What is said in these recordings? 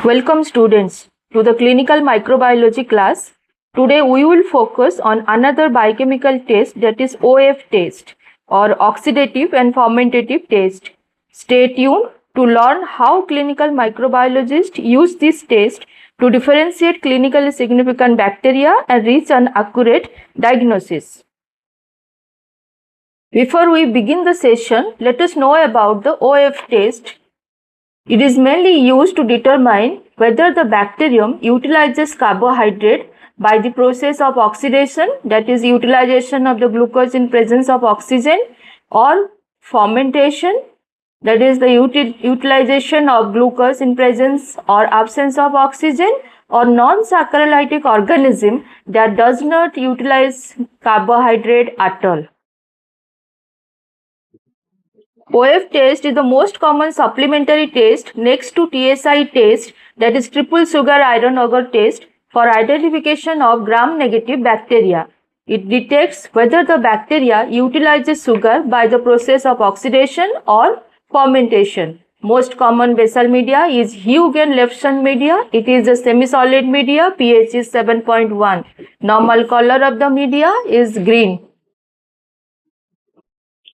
Welcome students to the clinical microbiology class. Today we will focus on another biochemical test, that is OF test or oxidative and fermentative test. Stay tuned to learn how clinical microbiologists use this test to differentiate clinically significant bacteria and reach an accurate diagnosis. Before we begin the session, let us know about the OF test. It is mainly used to determine whether the bacterium utilizes carbohydrate by the process of oxidation, that is utilization of the glucose in presence of oxygen, or fermentation, that is the utilization of glucose in presence or absence of oxygen, or non-saccharolytic organism that does not utilize carbohydrate at all. OF test is the most common supplementary test next to TSI test, that is triple sugar iron agar test, for identification of gram-negative bacteria. It detects whether the bacteria utilizes sugar by the process of oxidation or fermentation. Most common basal media is Huygens-Leifson media. It is a semi-solid media, pH is 7.1. Normal color of the media is green.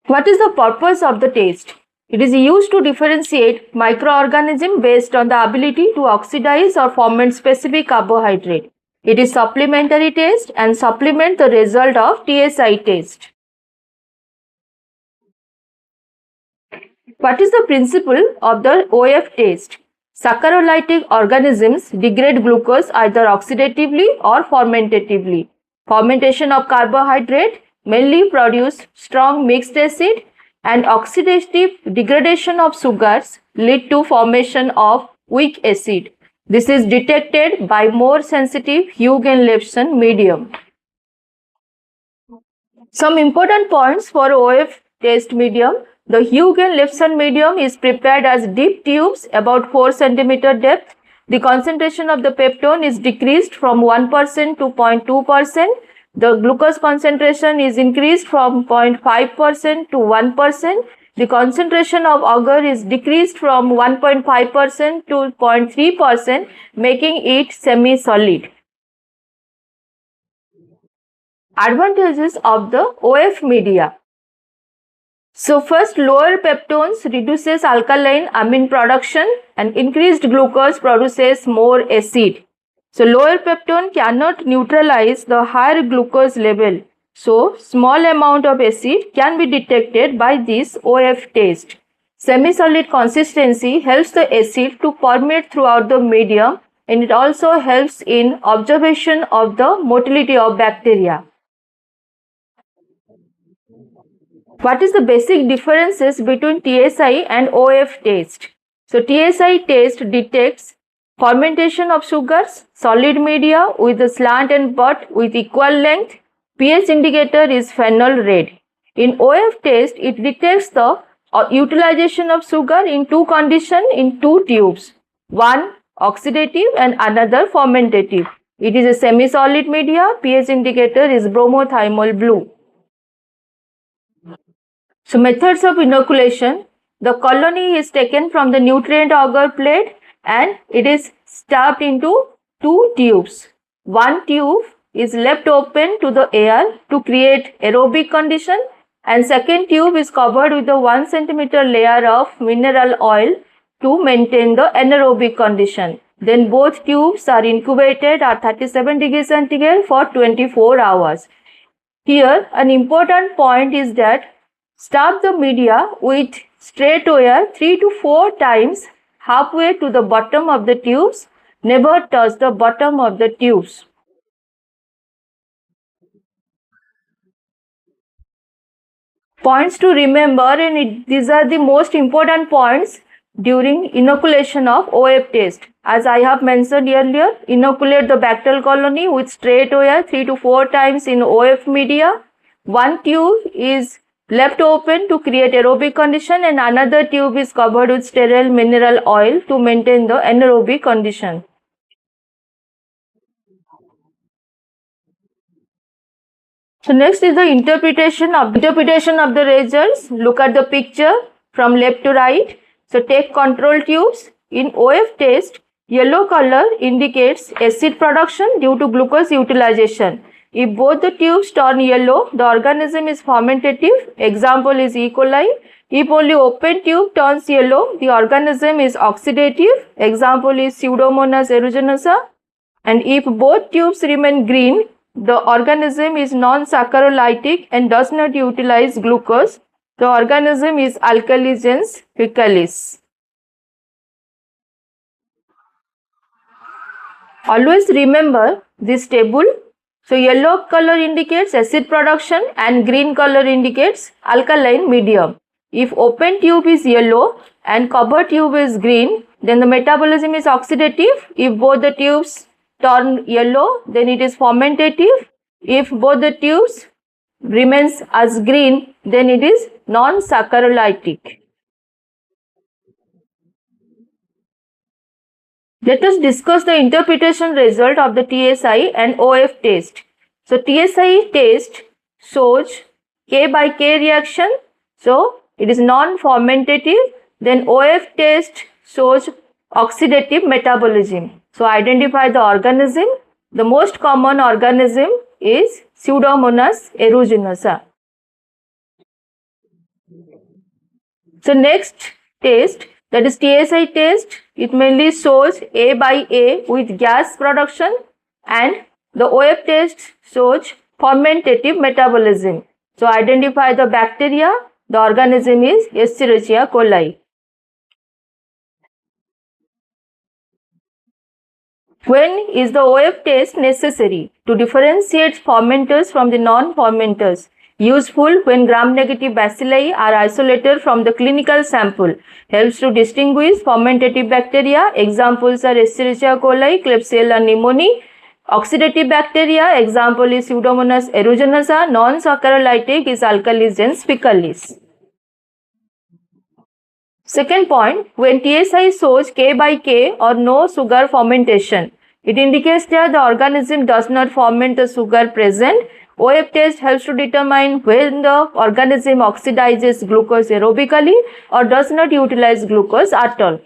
What is the purpose of the test? It is used to differentiate microorganisms based on the ability to oxidize or ferment specific carbohydrate. It is supplementary test and supplement the result of TSI test. What is the principle of the OF test? Saccharolytic organisms degrade glucose either oxidatively or fermentatively. Fermentation of carbohydrate mainly produce strong mixed acid, and oxidative degradation of sugars lead to formation of weak acid. This is detected by more sensitive Huygens-Leifson medium. Some important points for OF test medium. The Huygens-Leifson medium is prepared as deep tubes about 4 cm depth. The concentration of the peptone is decreased from 1% to 0.2%. The glucose concentration is increased from 0.5% to 1%. The concentration of agar is decreased from 1.5% to 0.3%, making it semi-solid. Advantages of the OF media. So first, lower peptones reduces alkaline amine production, and increased glucose produces more acid. So lower peptone cannot neutralize the higher glucose level. So small amount of acid can be detected by this OF test. Semi-solid consistency helps the acid to permeate throughout the medium, and it also helps in observation of the motility of bacteria. What is the basic differences between TSI and OF test? So TSI test detects fermentation of sugars, solid media with a slant and butt with equal length. pH indicator is phenol red. In OF test, it detects the utilization of sugar in two conditions in two tubes. One oxidative and another fermentative. It is a semi-solid media. pH indicator is bromothymol blue. So methods of inoculation. The colony is taken from the nutrient agar plate and it is stuffed into two tubes. One tube is left open to the air to create aerobic condition, and second tube is covered with a 1 cm layer of mineral oil to maintain the anaerobic condition. Then both tubes are incubated at 37 degrees centigrade for 24 hours. Here an important point is that stuff the media with straight wire 3 to 4 times halfway to the bottom of the tubes. Never touch the bottom of the tubes. Points to remember, and these are the most important points during inoculation of OF test. As I have mentioned earlier, inoculate the bacterial colony with straight wire 3 to 4 times in OF media. One tube is left open to create aerobic condition and another tube is covered with sterile mineral oil to maintain the anaerobic condition. So next is the interpretation of the results. Look at the picture from left to right. So take control tubes. In OF test, Yellow color indicates acid production due to glucose utilization. If both the tubes turn yellow, the organism is fermentative. Example is E. coli. If only open tube turns yellow, the organism is oxidative. Example is Pseudomonas aeruginosa. And if both tubes remain green, the organism is non-saccharolytic and does not utilize glucose. The organism is Alkaligens fecalis. Always remember this table. So yellow color indicates acid production and green color indicates alkaline medium. If open tube is yellow and cover tube is green, then the metabolism is oxidative. If both the tubes turn yellow, then it is fermentative. If both the tubes remains as green, then it is non-saccharolytic. Let us discuss the interpretation result of the TSI and OF test. So TSI test shows K by K reaction. So it is non-fermentative. Then OF test shows oxidative metabolism. So identify the organism. The most common organism is Pseudomonas aeruginosa. So next test, that is TSI test, it mainly shows A by A with gas production, and the OF test shows fermentative metabolism. So identify the bacteria. The organism is Escherichia coli. When is the OF test necessary? To differentiate fermenters from the non-fermenters. Useful when gram-negative bacilli are isolated from the clinical sample. Helps to distinguish fermentative bacteria. Examples are Escherichia coli, Klebsiella pneumoniae. Oxidative bacteria, example is Pseudomonas aeruginosa. Non-saccharolytic is Alkaligens fecalis. Second point, when TSI shows K by K or no sugar fermentation, it indicates that the organism does not ferment the sugar present. OF test helps to determine when the organism oxidizes glucose aerobically or does not utilize glucose at all.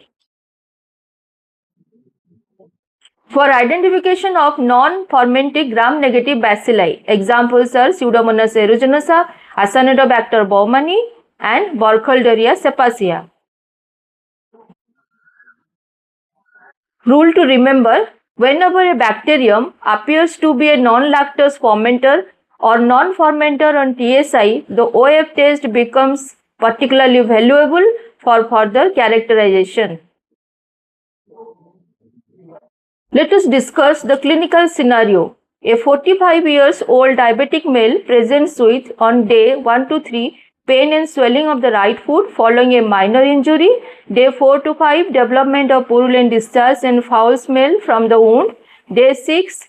For identification of non-fermentic gram-negative bacilli, examples are Pseudomonas aeruginosa, Acinetobacter baumannii, and Burkholderia cepacia. Rule to remember: whenever a bacterium appears to be a non-lactose fermenter or non-fermenter on TSI, the OF test becomes particularly valuable for further characterization. Let us discuss the clinical scenario. A 45 years old diabetic male presents with, on day 1 to 3, pain and swelling of the right foot following a minor injury. Day 4 to 5, development of purulent discharge and foul smell from the wound. Day 6,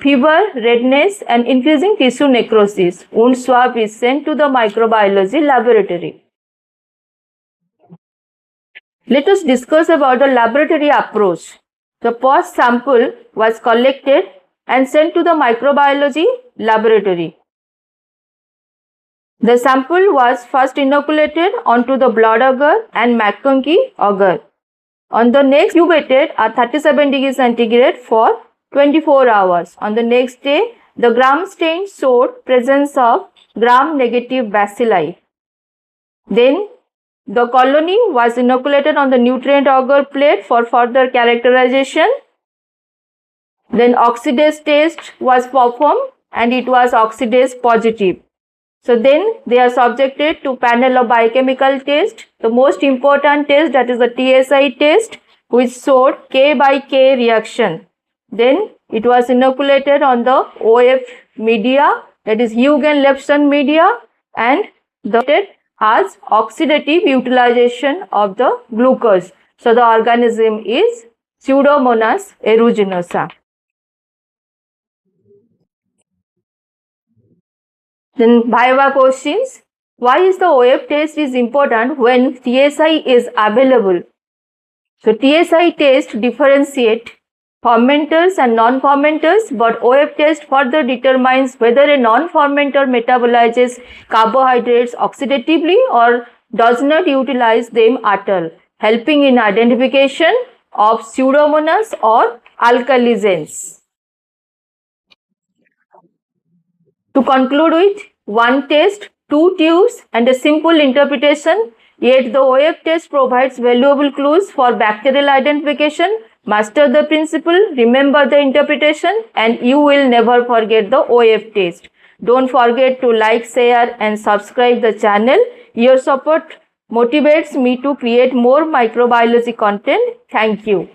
fever, redness and increasing tissue necrosis. Wound swab is sent to the microbiology laboratory. Let us discuss about the laboratory approach. The pus sample was collected and sent to the microbiology laboratory. The sample was first inoculated onto the blood agar and McConkey agar. On the next, incubated at 37 degrees centigrade for 24 hours. On the next day, the gram stain showed presence of gram-negative bacilli. Then, the colony was inoculated on the nutrient agar plate for further characterization. Then, oxidase test was performed and it was oxidase positive. So then they are subjected to panel of biochemical test. The most important test, that is the TSI test, which showed K by K reaction. Then it was inoculated on the OF media, that is Huygens-Lepson media, and the as oxidative utilization of the glucose. So the organism is Pseudomonas aeruginosa. Then Viva questions. Why is the OF test is important when TSI is available? So TSI test differentiate fermenters and non-fermenters, but OF test further determines whether a non-fermenter metabolizes carbohydrates oxidatively or does not utilize them at all, helping in identification of Pseudomonas or alkaligens. To conclude with, one test, two tubes and a simple interpretation, yet the OF test provides valuable clues for bacterial identification. Master the principle, remember the interpretation, and you will never forget the OF test. Don't forget to like, share and subscribe the channel. Your support motivates me to create more microbiology content. Thank you.